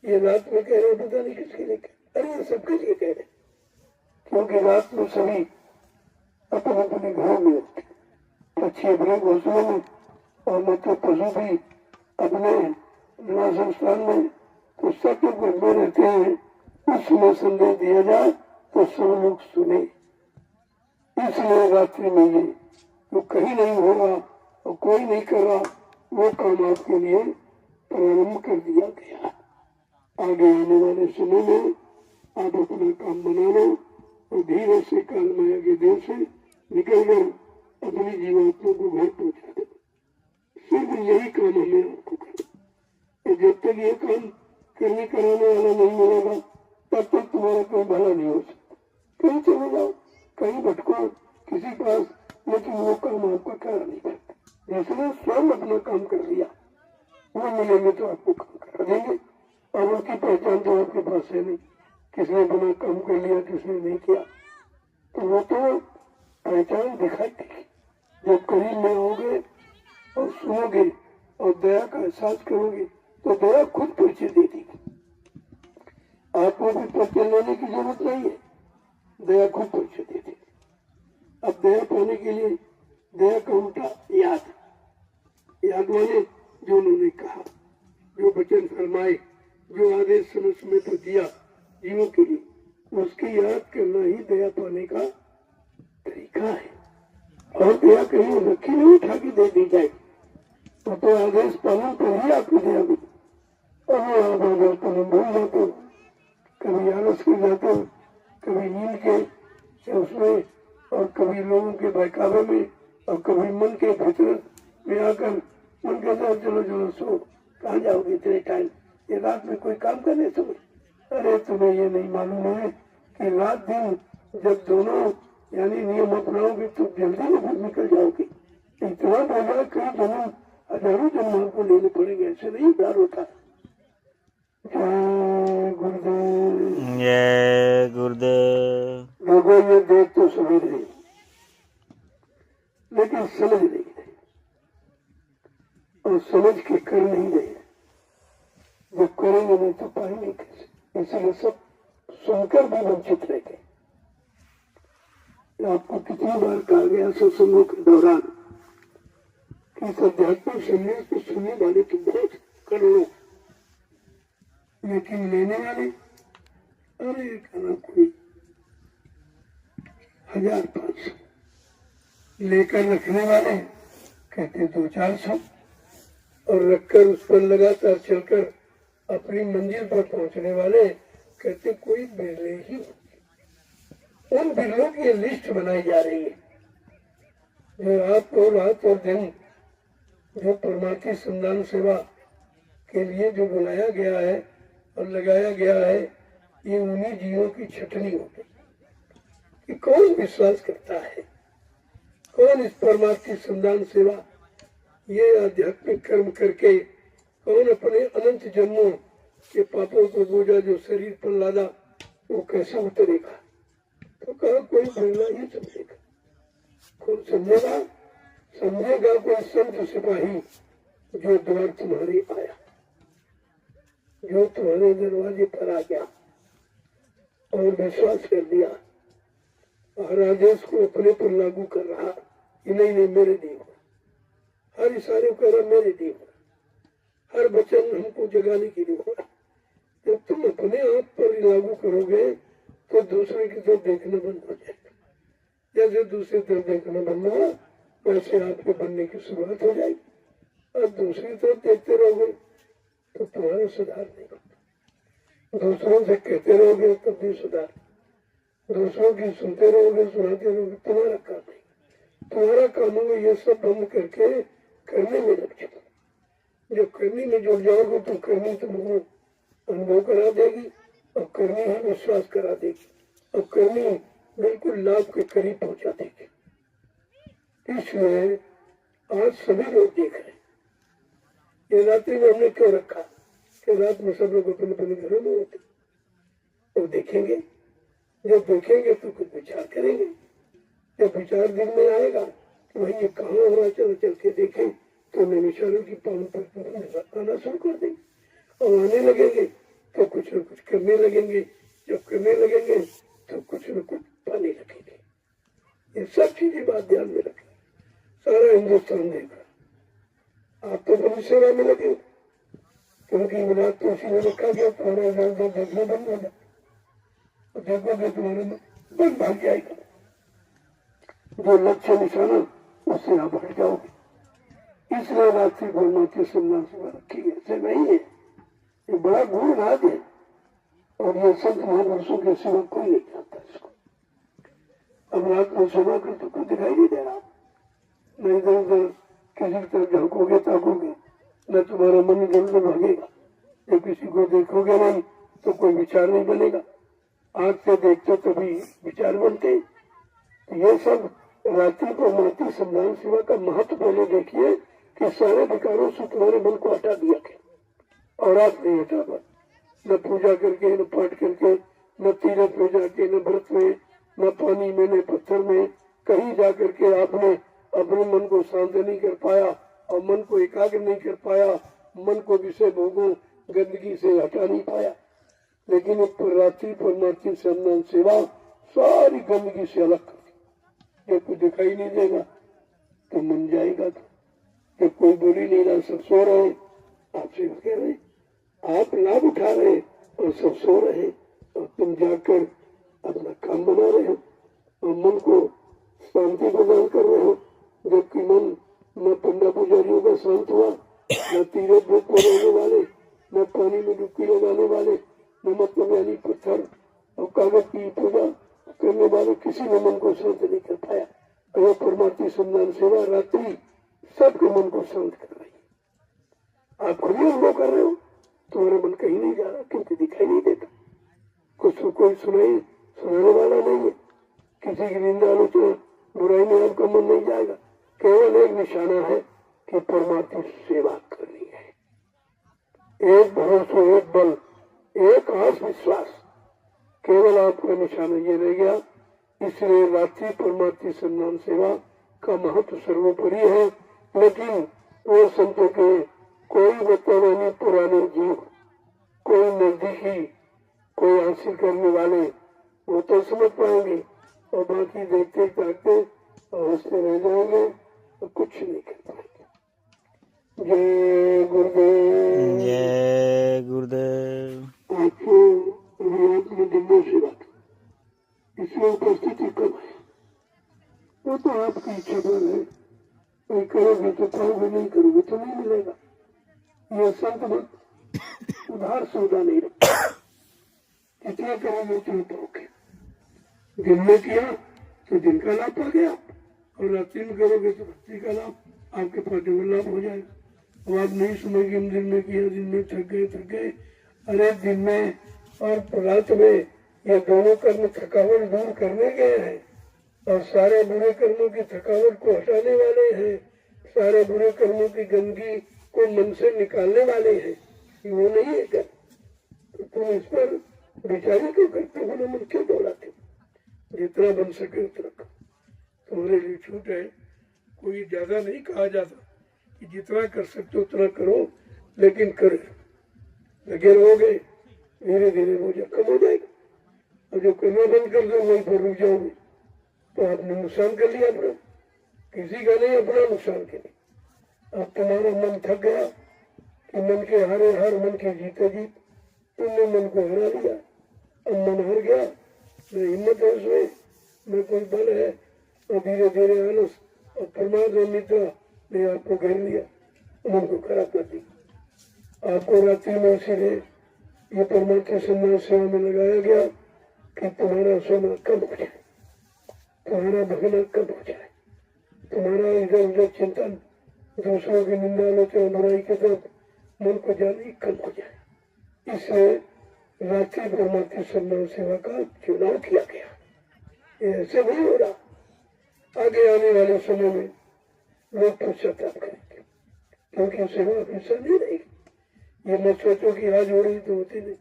ये रात में कह रहे पता नहीं किसके लिए कह, अरे ये सबके लिए कह रहे, क्योंकि रात में सभी अपने अपने घरों में होते, पक्षी अपने घोंसलों में और मतलब पशु भी अपने निवास स्थान में, तो सब लोग घर में रहते हैं। उस समय संदेश दिया जाए तो सब लोग सुने। इसलिए रात्रि में ये जो कहीं नहीं होगा और कोई नहीं कर रहा, वो काम आपके लिए प्रारंभ कर दिया गया। आगे आने वाले समय में आप अपना काम बना लो और धीरे से काल माया के देश से निकल कर अपनी जीवात्मा को घर पहुंचा दो। सिर्फ यही काम हमें आपको करना। जब तक ये काम करने कराने वाला नहीं मिलेगा तब तक तुम्हारा कोई भला नहीं हो सकता। कहीं चले जाओ, कहीं भटको किसी पास, लेकिन वो काम आपका करा नहीं करता। जिसने स्वयं अपना काम कर लिया वो मिलेंगे तो आपको काम करा देंगे। और उनकी पहचान तो आपके पास है नहीं, किसने अपना काम कर लिया किसने नहीं किया, तो वो तो पहचान दिखाई देगी जब करीब में आओगे और सुनोगे और दया का एहसास करोगे तो दया खुद परिचय दे देगी। आपको भी परिचय लेने की जरूरत नहीं है, दया खुद परिचय दे देगी। अब दया पाने के लिए दया का उल्टा याद माने जो उन्होंने कहा, जो वचन फरमाए, जो आदेश समय समय पर दिया जीवों के लिए, उसकी याद करना ही दया पाने का तरीका है। और दया कहीं रखी नहीं उठा के दे दी जाए, तो आदेश पालन पर ही आपकी दया मिली। और आप आदेश पालन भूल जाते हो, कभी आलस कर जाते हो, कभी नींद के उसमें और कभी लोगों के बहकावे में और कभी मन के भीतर में आकर मन के साथ चलो चलो सो, कहाँ जाओगे इतने टाइम, ये रात में कोई काम करने समय। अरे तुम्हें ये नहीं मालूम है कि रात दिन जब दोनों यानी नियम अपनाओगे तो जल्दी में फिर निकल जाओगे। इतना बोला कई जन्म हजारों जन्म आपको लेने पड़ेंगे, ऐसे नहीं प्यार होता। जय गुरुदेव। जय गुरुदेव। लोगों ये देख तो समझ रहे लेकिन समझ नहीं रहे और समझ के कर नहीं रहे। जब करेंगे नहीं तो पाएंगे कैसे, इसलिए सब सुनकर भी वंचित रह गए। आपको कितनी बार कहा गया सत्संगों के दौरान कि आध्यात्मिक संदेश को सुनने वाले तो बहुत करोड़ों, लेकिन लेने वाले अरे कहना कोई 1500, लेकर रखने वाले कहते 200-400 और रखकर उस पर लगातार चलकर अपनी मंजिल पर पहुंचने वाले कहते कोई बिरले ही। उन बिरलों की लिस्ट बनाई जा रही है जो आपको रात और दिन जो परमार्थी संधान सेवा के लिए जो बुलाया गया है और लगाया गया है, ये उन्हीं जीवों की छटनी होगी कि कौन विश्वास करता है, कौन इस परमार्थी संधान सेवा ये आध्यात्मिक कर्म करके कौन अपने अनंत जन्मों के पापों को बोझा जो शरीर पर लादा वो कैसे उतरेगा। तो कहा कोई बिरला ही समझेगा। कौन समझेगा समझेगा कोई संत सिपाही जो द्वार तुम्हारे आया, जो तुम्हारे दरवाजे पर आ गया और विश्वास कर दिया और आदेश को अपने पर लागू कर रहा कि नहीं नहीं मेरे देव, हर इशारे कर रहा मेरे देव, हर वचन हमको जगाने के लिए हो रहा। जब तुम अपने आप पर लागू करोगे तो दूसरे की तरफ देखना बंद हो जाएगा। जैसे दूसरी तरफ देखना बंद हुआ वैसे आपके बनने की शुरुआत हो जाएगी। और दूसरी तरफ देखते रहोगे तो तुम्हारा सुधार नहीं होगा। दूसरों से कहते रहोगे तब भी सुधार, दूसरों की सुनते रहोगे सुनाते रहोगे, तुम्हारा काम नहीं। तुम्हारा काम होगा ये सब बंद करके करने में लग जाओ। जब करने में जुड़ जाओगे तो करनी तुमको अनुभव करा देगी और करनी ही विश्वास करा देगी और करनी बिल्कुल लाभ के करीब पहुंचा देगी। इसलिए आज सभी लोग देख रहे हैं। ये रात्रि में हमने क्यों रखा कि रात में सब लोग अपने अपने घरों में होते, वो देखेंगे। जब देखेंगे तो कुछ विचार करेंगे। जब विचार दिल में आएगा कि भाई ये कहाँ हो रहा, चलो चल के देखें, तो नए विचारों की पावन पर आना शुरू कर देंगे और आने लगेंगे तो कुछ न कुछ करने लगेंगे। जब करने लगेंगे तो कुछ न कुछ पाने लगेंगे। ये सब चीजें बात ध्यान में रखें। सारा हिंदुस्तान देख रहा, आप तो बड़ी सेवा में लगे क्योंकि विराट तो उसी में रखा गया। तुम्हारा इधर उधर देखना बंद हो जाए, देखोगे तुम्हारे में बंद भाग जाएगा। जो लक्ष्य निशाना उससे आप हट जाओगे। इसलिए रात्रि भर के सम्मान से रखी है, ऐसे नहीं है। ये बड़ा गुण राज है और ये संत महापुरुषों के सिवा कोई नहीं जानता इसको। अब रात में सेवा कर तो कोई दिखाई नहीं दे रहा, नहीं इधर उधर किसी की तरफ झांकोगे ताकोगे, न तुम्हारा मन इधर उधर भागेगा। जब किसी को देखोगे नहीं तो कोई विचार नहीं बनेगा। आंख से देखते तभी विचार बनते। ये सब रात्रि को माती संधान सेवा का महत्व पहले देखिए कि सारे विकारों से तुम्हारे मन को हटा दिया गया और आप नहीं हटा पाए। न पूजा करके, न पाठ करके, न तीरथ में जाके, न व्रत में, न पानी में, न पत्थर में, कहीं जा करके आपने अपने मन को शांत नहीं कर पाया और मन को एकाग्र नहीं कर पाया, मन को विषय भोगों गंदगी से हटा नहीं पाया। लेकिन रात्रि परमार्थी सम्मान सेवा सारी गंदगी से अलग कर दी। जब कोई दिखाई नहीं देगा तो मन जाएगा। तो जब कोई बोली नहीं रहा, सब सो रहे, आप सेवा कह रहे, आप लाभ उठा रहे और सब सो रहे और तुम जाकर अपना काम बना रहे हो और मन को शांति प्रदान कर रहे हो। जबकि मन न पंडा पुजारियों का शांत हुआ, न तीरथ व्रत को रहने वाले, न पानी में डुबकी लगाने वाले, न मतलब यानी पत्थर और कागज की पूजा करने वाले, किसी ने मन को शांत नहीं कर पाया। और परमार्थी सम्मान सेवा रात्रि सबके मन को शांत कर रही है। आप खुद ही अनुभव कर रहे हो, तुम्हारा मन कहीं नहीं जा रहा क्योंकि दिखाई नहीं देता। कुछ कोई सुनाने वाला नहीं है। किसी की निंदा आलोचना बुराई में आपका मन नहीं जाएगा। केवल एक निशाना है कि परमार्थी सेवा करनी है। एक भरोसा, एक बल, एक आस विश्वास, केवल आपका निशाना ये रह गया। इसलिए रात्रि परमार्थी सम्मान सेवा का महत्व सर्वोपरि है। लेकिन वो संतों के कोई वर्तमानी पुराने जीव, कोई नजदीकी, कोई हासिल करने वाले वो तो समझ पाएंगे और बाकी देखते ताकते और हंसते रह जाएंगे और कुछ नहीं कर पाएंगे। जय गुरुदेव, जय गुरुदेव। आपको रियाद में दिव्य सेवा की इसमें उपस्थिति कब है वो तो आपकी इच्छा पर है। कोई करोगे तो पाओगे, नहीं करोगे तो नहीं मिलेगा। यह संत मत उधार सौदा नहीं रखता। कितना करोगे उतना पाओगे। दिन में किया तो दिन का लाभ पा गया और रात्रि में करोगे तो रात्रि का लाभ आपके पास डबल लाभ हो जाएगा। अब आप नहीं सुनेंगे हम दिन में किया, दिन में थक गए। अरे दिन में और रात में ये दोनों कर्म थकावट दूर करने गए हैं और सारे बुरे कर्मों की थकावट को हटाने वाले हैं। सारे बुरे कर्मों की गंदगी को मन से निकालने वाले हैं। वो नहीं है क्या? तो तुम इस पर विचार क्यों करते हो? मन क्यों दौड़ाते हो? जितना बन सके उतना करो। तुम्हारे लिए छूट है, कोई ज्यादा नहीं कहा जाता कि जितना कर सकते हो उतना करो, लेकिन करे लगे रहोगे धीरे धीरे बोझ कम हो जाएगा। और जो करना बंद कर दो वहीं पर रुक जाओगे तो आपने नुकसान कर लिया अपना, किसी का नहीं, अपना नुकसान कर लिया। अब तुम्हारा मन थक गया कि मन के हारे हार मन के जीते जीत, तुमने मन को हरा लिया। अब मन हार गया, न हिम्मत है उसमें, न कोई बल है, और धीरे धीरे आलस और प्रमाद और निद्रा ने आपको घेर लिया, मन को खराब कर दिया। आपको रात्रि में इसीलिए ये परमात्मा सम्मान सेवा में लगाया गया कि तुम्हारा सोना कम हो जाए, तुम्हारा भगना कम हो जाए, तुम्हारा इधर उधर चिंतन, दूसरों की निंदा आलोचना बुराई के तरफ मन को जाने कम हो जाए। इसलिए रात्रि परमात्मा सम्मान सेवा का चुनाव किया गया। ये ऐसे नहीं हो रहा, आगे आने वाले समय में लोग पश्चाताप करेंगे, क्योंकि सेवा हमेशा नहीं रहेगी। ये मत सोचो कि आज हो रही तो होती नहीं,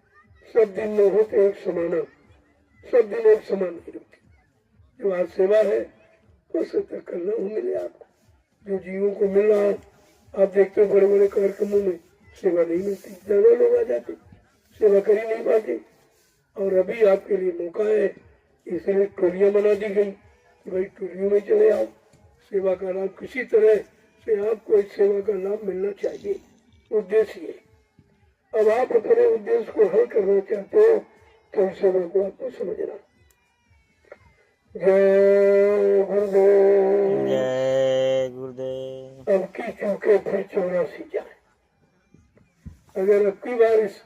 सब दिन में होते एक समाना, सब दिन एक समान नहीं होती। जो आज सेवा है हो सकता है कल न मिले आपको, जो जीवों को मिल रहा है। आप देखते हो बड़े बड़े कार्यक्रमों में सेवा नहीं मिलती, ज्यादा लोग आ जाते, सेवा कर ही नहीं पाते। और अभी आपके लिए मौका है, इसलिए टोलियां बना दी गई कि भाई टोलियों में चले आओ, सेवा का लाभ किसी तरह से आपको इस सेवा का लाभ मिलना चाहिए, उद्देश्य है। अब आप अपने उद्देश्य को हल करना चाहते हो तो इस सेवा को आपको समझना। जय गुरुदेव। जय गुरुदेव। अब की चूके फिर 84 जाए। अगर अब की बार इस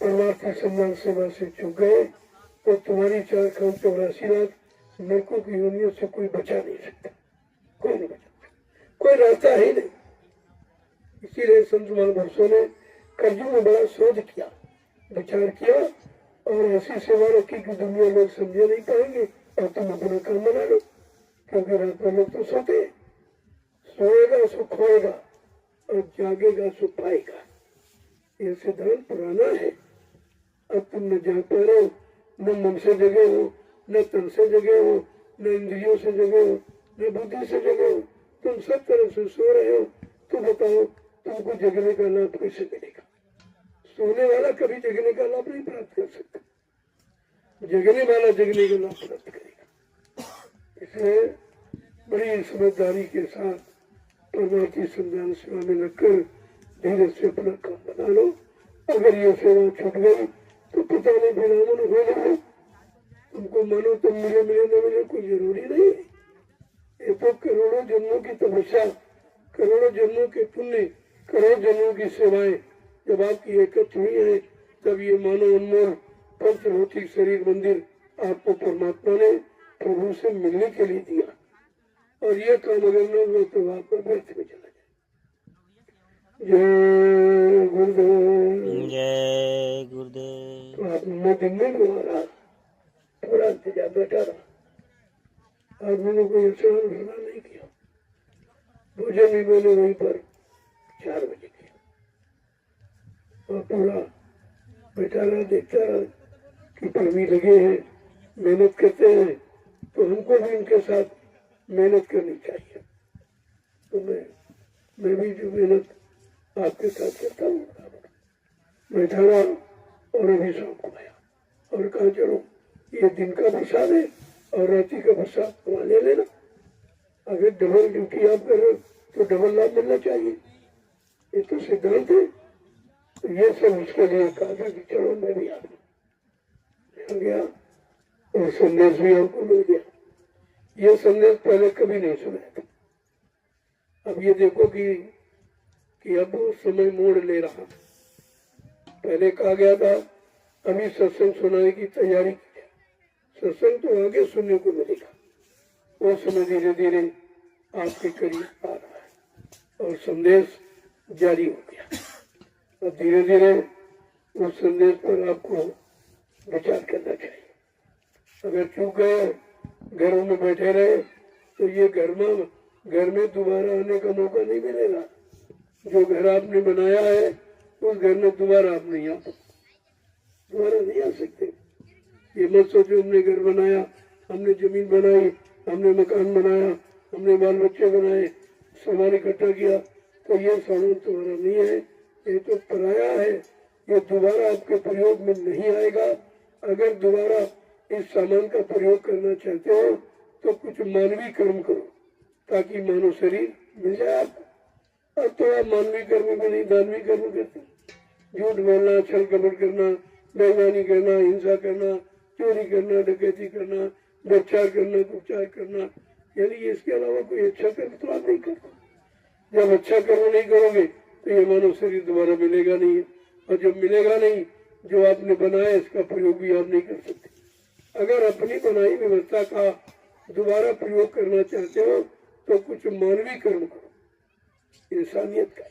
परमार्थी सम्मान सेवा से चूक गए तो तुम्हारी 4,84 लाख नरकों की योनियों से कोई बचा नहीं सकता, कोई नहीं बचा सकता, कोई रहता ही नहीं। इसीलिए संत महापुरुषों ने कर्जों में बड़ा शोध किया, विचार किया और ऐसी सेवा रखी कि दुनिया लोग समझे नहीं पाएंगे और तुम अपना काम बना लो। क्योंकि रात में लोग तो सोते, सोएगा सो खोएगा और जागेगा सो पाएगा, ये सिद्धांत पुराना है। अब तुम न जाग पा रहे हो, न मन से जगे हो, न तन से जगे हो, न इंद्रियों से जगे हो, न बुद्धि से जगे हो, तुम सब तरफ से सो रहे हो। तो बताओ तुमको जगने का लाभ कैसे मिलेगा? सोने वाला कभी जगने का लाभ नहीं प्राप्त कर सकता, जगने वाला जगने का लाभ प्राप्त करेगा। इसलिए बड़ी समझदारी के साथ परमार्थी सम्मान सेवा में लगकर धीरे से अपना काम बना लो। अगर ये सेवा छूट गई तो पता नहीं फिर आमन हो जाए, तुमको मानो तुम मिले न मिले कोई जरूरी नहीं है। ये तो करोड़ों जन्मों की तपस्या, करोड़ों जन्मों के पुण्य, करोड़ों जन्मों की सेवाएं जब आपकी एकत्र हुई है, तब ये मानो अनमोल पंच भौतिक शरीर मंदिर आपको परमात्मा ने प्रभु से मिलने के लिए दिया। और ये काम अगर न हो तो आप पर व्यर्थ में चला जाए। जय गुरुदेव। जय गुरुदेव। तो आप मैं दिन में भी आ रहा, थोड़ा इंतजार बैठा रहा, आज मैंने कोई स्नान भरना नहीं किया, भोजन भी मैंने वहीं पर 4 बजे किया और पूरा बैठा रहा, देखता रहा कि कर्मी लगे हैं, मेहनत करते हैं, तो हमको भी उनके साथ मेहनत करनी चाहिए। तो मैं भी जो मेहनत आपके साथ करता हूँ, बैठा रहा और अभी शाम को आया और कहा चलो ये दिन का प्रसाद है और रात्रि का प्रसाद वहाँ ले लेना। अगर डबल ड्यूटी आप कर रहे हो तो डबल लाभ मिलना चाहिए, ये तो सिद्धांत है। तो ये सब उसके लिए कहा था कि चलो मैं भी आ गया और संदेश भी आपको मिल गया। ये संदेश पहले कभी नहीं सुना था। अब ये देखो कि अब समय मोड़ ले रहा। पहले कहा गया था अभी सत्संग सुनाने की तैयारी की, सत्संग तो आगे सुनने को मिलेगा। वो समय धीरे धीरे आपके करीब आ रहा है और संदेश जारी हो गया और धीरे धीरे उस संदेश पर आपको विचार करना चाहिए। अगर चूक गए, घरों में बैठे रहे तो ये घर में दोबारा आने का मौका नहीं मिलेगा। जो घर आपने बनाया है उस घर में दोबारा आप नहीं आ सकते, दोबारा नहीं आ सकते। ये मत सोचो हमने घर बनाया, हमने जमीन बनाई, हमने मकान बनाया, हमने बाल बच्चे बनाए, सामान इकट्ठा किया, तो ये सामान तुम्हारा नहीं है, ये तो पराया है, ये दोबारा आपके प्रयोग में नहीं आएगा। अगर दोबारा इस सामान का प्रयोग करना चाहते हो तो कुछ मानवीय कर्म करो ताकि मानव शरीर मिल जाए आपको। अब तो आप मानवीय कर्म में नहीं दानवीय कर्म करते, झूठ बोलना, छल कपट करना, बेईमानी करना, हिंसा करना, चोरी करना, डकैती करना, व्यभिचार करना, कुचार करना, यानी इसके अलावा कोई अच्छा कर्म तो आप नहीं करते। जब अच्छा कर्म नहीं करोगे तो ये मानव शरीर दोबारा मिलेगा नहीं है, और जब मिलेगा नहीं, जो आपने बनाया इसका प्रयोग भी आप नहीं कर सकते। अगर अपनी बनाई व्यवस्था का दोबारा प्रयोग करना चाहते हो तो कुछ मानवीय कर्म करो, इंसानियत का,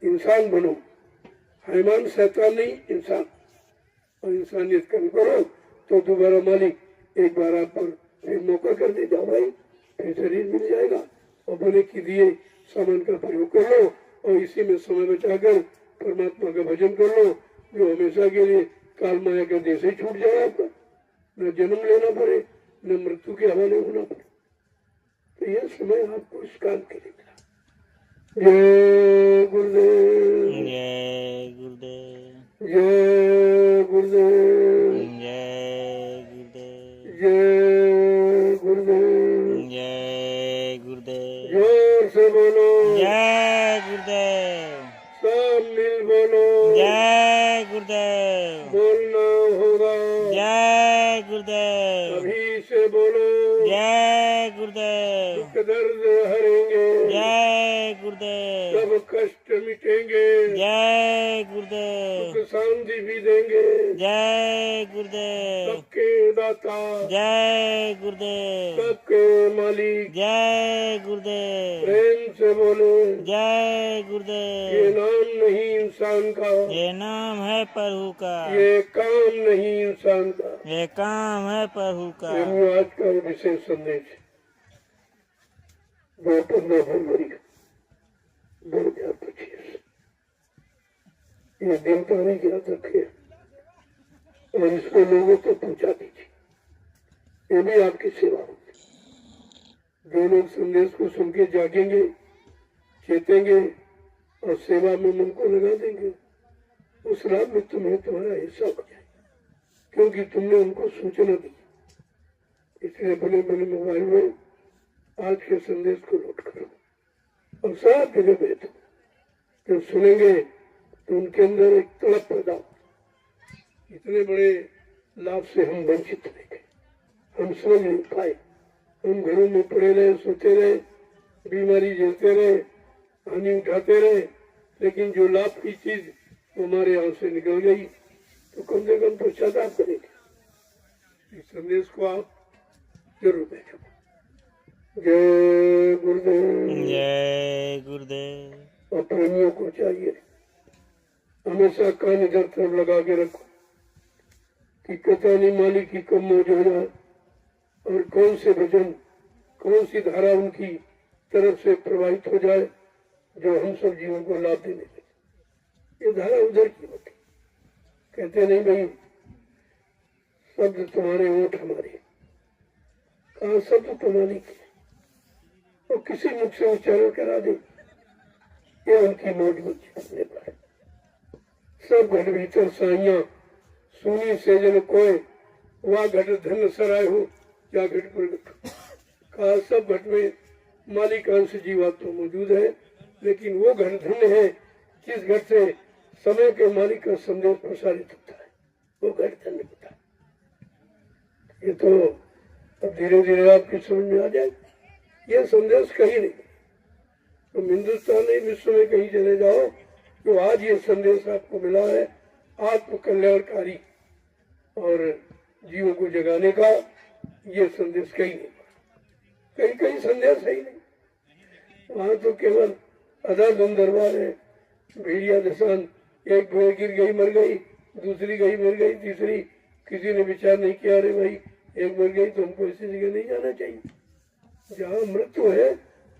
इंसान बनो, हैवान शैतान नहीं, इंसान, और इंसानियत कर्म करो तो दोबारा मालिक एक बार आप पर फिर मौका कर दे, जाओ भाई, फिर शरीर मिल जाएगा। और बोले कि दिए सामान का प्रयोग कर लो और इसी में समय बचाकर परमात्मा का भजन कर लो, जो हमेशा के लिए काल माया का देश ही छूट जाए आपका, न जन्म लेना पड़े, न मृत्यु के हवाले होना पड़े। तो यह समय आपको इस काम के लिए मिला। जय गुरुदेव, जय गुरुदेव, जय गुरुदेव, जय गुरुदेव, जय गुरुदेव, जय गुरुदेव, जोर से बोलो, जय गुरुदेव, सब मिल बोलो, जय गुरुदेव, बोलना होगा, जय गुरुदेव, अभी से बोलो, जय गुरुदेव, दुख दर्द हरेंगे, जय गुरुदेव, सब कष्ट मिटेंगे, जय गुरुदेव, सुख शांति भी देंगे, जय गुरुदेव, सबके दाता, जय गुरुदेव, सबके मालिक, जय गुरुदेव, प्रेम से बोलो, जय ये गुरुदेव। नाम नहीं इंसान का, ये नाम है प्रभु का, ये काम नहीं इंसान का। ये काम है प्रभु का। प्रेमियों, आज का विशेष संदेश 15 फरवरी 2025, ये दिन तारीख याद रखिए और इसको लोगों को पहुंचा दीजिए, ये भी आपकी सेवा होगी। जो लोग संदेश को सुन के जागेंगे, चेतेंगे और सेवा में मन को लगा देंगे, उस लाभ में तुम्हें तुम्हारा हिस्सा हो जाएगा, क्योंकि तुमने उनको सूचना दी। इसलिए बड़े बड़े मोबाइल में आज के संदेश को नोट करो और साफ जगह बैठो। जब सुनेंगे तो उनके अंदर एक तड़प पैदा हो, इतने बड़े लाभ से हम वंचित रह गए, हम समझ नहीं पाए, हम घरों में पड़े रहे, सोते रहे, बीमारी झेलते रहे, हानि उठाते रहे, लेकिन जो लाभ की चीज हमारे यहाँ से निकल गई तो कम से कम पश्चाताप करेंगे। इस संदेश को आप जरूर भेजो। जय गुरुदेव, जय गुरुदेव। और प्रेमियों को चाहिए हमेशा कान इधर तरफ लगा के रखो कि कथा नहीं मालिक की कम मौज हो जाए और कौन से भजन, कौन सी धारा उनकी तरफ से प्रवाहित हो जाए जो हम सब जीवों को लाभ देने लगे। ये धारा उधर की होती, कहते नहीं भाई शब्द तुम्हारे वोट हमारे, कहा शब्द तुम्हारी के तो किसी मुख से उच्चारण करा दे, ये उनकी मौज करने पर सब घट भीतर साइया सुनी से जन कोय, वह घट धन सराय हो या घट प्रगट हो। कहा सब घट में मालिकांश जीवात्मा मौजूद है, लेकिन वो घट धन्य है जिस घट से समय के मालिक का संदेश प्रसारित होता है, वो घट धन्य होता है। ये तो अब धीरे धीरे आपकी समझ में आ जाए। ये संदेश कहीं नहीं, तुम हिंदुस्तान नहीं विश्व में कहीं चले जाओ तो आज ये संदेश आपको मिला है, आत्म कल्याणकारी और जीवों को जगाने का। ये संदेश कहीं नहीं, कहीं कहीं संदेश है ही नहीं। वहां तो केवल अदा धुन दरबार है, भेड़िया निशान, एक भेड़ गिर गई मर गई, दूसरी गई मर गई, तीसरी किसी ने विचार नहीं किया, अरे भाई एक मर गई तो हमको ऐसी जगह नहीं जाना चाहिए, जहाँ मृत्यु है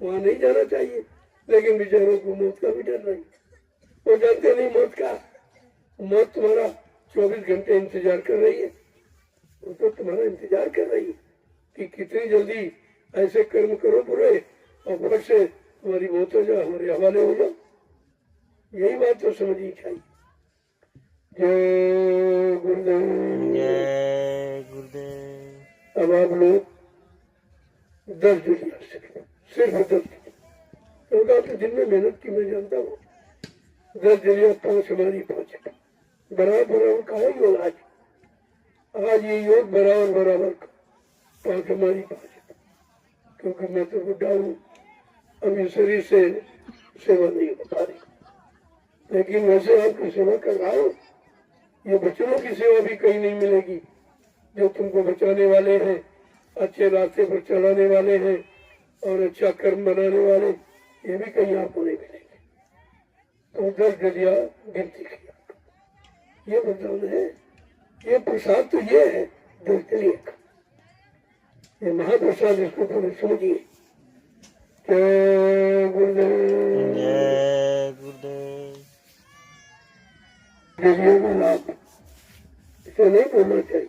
वहां नहीं जाना चाहिए। लेकिन बेचारों को मौत का भी डर नहीं, वो जानते नहीं मौत का। मौत तुम्हारा 24 घंटे इंतजार कर रही है, वो तो तुम्हारा इंतजार कर रही है कि कितनी जल्दी ऐसे कर्म करो बुरे और फट से हमारी मौत हो जाए, हमारे हवाले हो जाओ। यही बात तो समझनी चाहिए। जय गुरुदेव। जय गुरुदेव। अब आप लोग 10 जुलिया सिर्फ 10 होगा तो दिन में मेहनत की मैं जानता हूँ। 10 जुलिया 5 हमारी 5 बराबर का है योग। आज ये योग बराबर का 5 हमारी 5, क्योंकि मैं तो बुढ़ा हूँ, अभी शरीर से सेवा नहीं हो पा रही, लेकिन वैसे आपकी सेवा कर रहा हूँ। ये बच्चों की सेवा भी कहीं नहीं मिलेगी। जो तुमको बचाने वाले हैं, अच्छे रास्ते पर चलाने वाले हैं और अच्छा कर्म बनाने वाले, ये भी कहीं आपको नहीं मिलेंगे। तो 10 गलियां गिनती किया, ये बदलाव है। ये प्रसाद तो ये है 10 गलिये का, ये महाप्रसाद, इसको थोड़े समझिए। जय गुरुदेव। जय गुरुदेव। गलियों का लाभ इसे नहीं बोलना चाहिए।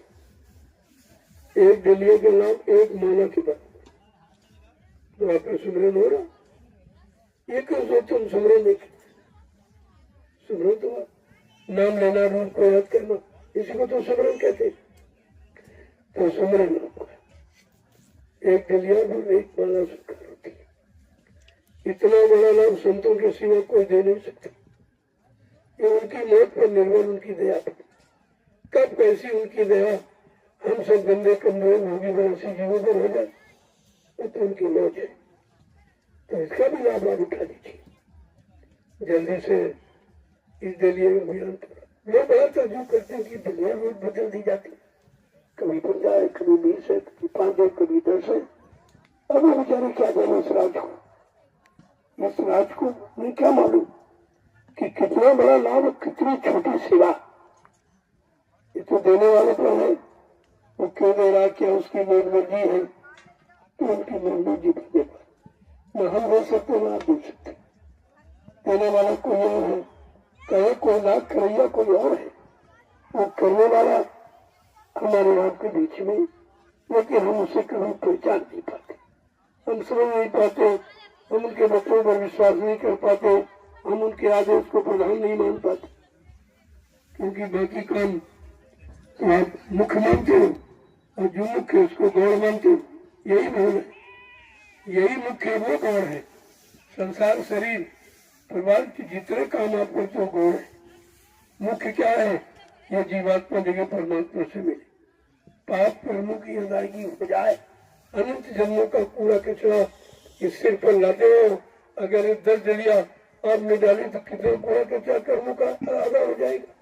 एक गलियों के लाभ एक माला के बराबर। तो आपका सुमरन हो रहा, ये क्यों सो तुम सुमरन नहीं करते? सुमरन तो नाम लेना, रूल को याद करना, इसी को तो सुमरन कहते हैं। तो सुमरन आपको एक गलिया भी एक माला स्वीकार होती है। इतना बड़ा लाभ संतों के सिवा कोई दे नहीं सकता। ये उनकी मौत पर निर्भर, उनकी दया पर। कब कैसी उनकी दया हम सब गंदे कमजोर भोगी बरसी जीवों पर हो जाए, तो उनकी मौत है। तो इसका भी लाभ आप उठा लीजिए जल्दी से। इस दलिये अभियान पर लोग बड़ा तर्जुम करते हैं कि दुनिया रोज बदल दी जाती, कभी 15 है, कभी 20 है, कभी 5 है, कभी 10 है। अब वो बेचारे क्या जाने इस राज को नहीं क्या मालूम कि कितना बड़ा लाभ, कितनी छोटी सेवा। ये तो देने वाले पर है, वो क्यों दे रहा, क्या उसकी मर्जी है, तो उनकी मर्जी देने पर न हम दे सकते न आप दे सकते। देने वाला कोई और है, कहे कोई लाख करैया कोई और है, वो करने वाला हमारे आपके बीच में, लेकिन हम उसे कभी पहचान नहीं पाते, हम समझ नहीं पाते, हम उनके बच्चों पर विश्वास नहीं कर पाते, हम उनके आदेश को प्रधान नहीं मान पाते, क्योंकि बाकी काम तो आप मुख्य मानते हो और जो मुख्य है उसको गौड़ मानते हो। यही भूल है, यही मुख्य वो गौड़ है। संसार, शरीर, परिवार के जितने काम आप करते हो गौड़ है। मुख्य क्या है? यह जीवात्मा जगह परमात्मा से मिले, पाप कर्मों की अदायगी हो जाए, अनंत जन्मों का कूड़ा कचरा इस सिर पर लाते हो। अगर ये 10 जलिया आपने डाली तो कितने कूड़ा कचरा कर्मों का आधा हो जाएगा।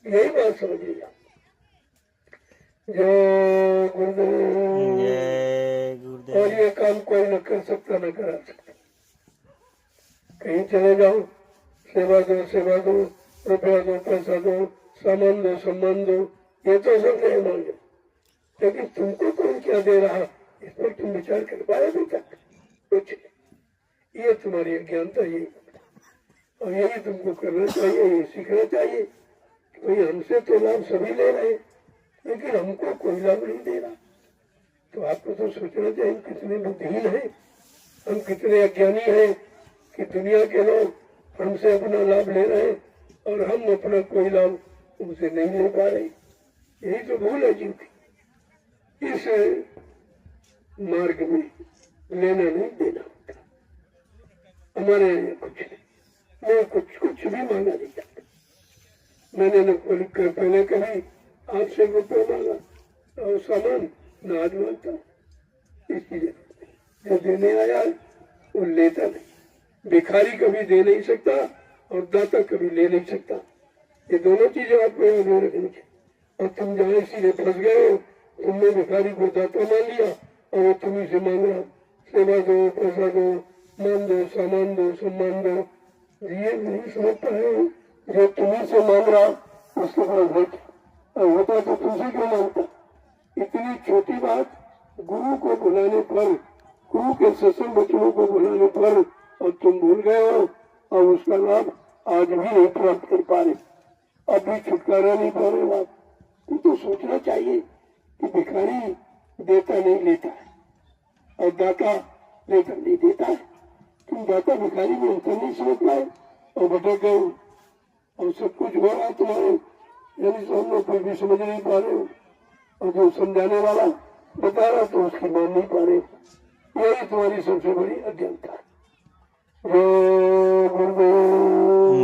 यही बात समझिए आप। जय गुरुदेव। जय गुरुदेव। और ये काम कोई न कर सकता, न करा सकता। कहीं चले जाओ, सेवा दो, रुपया दो, पैसा दो, सामान दो, सम्मान दो, ये तो सब नहीं मांगे, लेकिन तुमको कौन क्या दे रहा, इस पर तुम विचार कर पाए अभी तक? कुछ नहीं। ये तुम्हारी अज्ञानता यही, और यही तुमको करना चाहिए, ये सीखना चाहिए कि भाई हमसे तो लाभ सभी ले रहे, लेकिन हमको कोई लाभ नहीं दे रहा। तो आपको तो सोचना चाहिए हम कितने बुद्धिहीन हैं, हम कितने अज्ञानी हैं कि दुनिया के लोग हमसे अपना लाभ ले रहे हैं और हम अपना कोई लाभ उनसे नहीं ले पा रहे। यही तो भूल है जिनकी। इस मार्ग में लेना नहीं देना होता। हमारे यहाँ कुछ नहीं, मैं कुछ भी मांगा नहीं जाता। मैंने न पहले कभी आपसे रुपये मांगा और सामान न आज मांगता, इसकी जरूरत नहीं। जो देने आया वो लेता नहीं। भिखारी कभी दे नहीं सकता और दाता कभी ले नहीं सकता। ये दोनों चीजें आपको याद में रखनी चाहिए। और तुम जहाँ इसीलिए फंस गए हो, तुमने भिखारी को दाता मान लिया और वो तुम्ही से मांग रहा, सेवा दो, पैसा दो, मान दो, सामान दो, सम्मान दो। ये नहीं समझ पाए जो तुम्ही से मांग रहा उसके पास भेज होता तो तुमसे क्यों मांगता। इतनी छोटी बात गुरु को बुलाने पर, गुरु के सत्संग वचनों को बुलाने पर और तुम भूल गए हो और उसका लाभ आज भी नहीं प्राप्त कर पा रहे, अभी छुटकारा नहीं पा रहे आप। तो सोचना चाहिए कि भिखारी देता नहीं लेता है, और दाता लेकर नहीं देता है। तुम दाता भिखारी में अंतर नहीं समझ पाए और भटक गए हो और सब कुछ हो रहा तुम्हारे यानी सामने कोई भी समझ नहीं पा रहे हो और जो समझाने वाला बता रहा तो उसकी मान नहीं पा रहे हो। यही तुम्हारी सबसे बड़ी अज्ञानता है। जय गुरुदेव।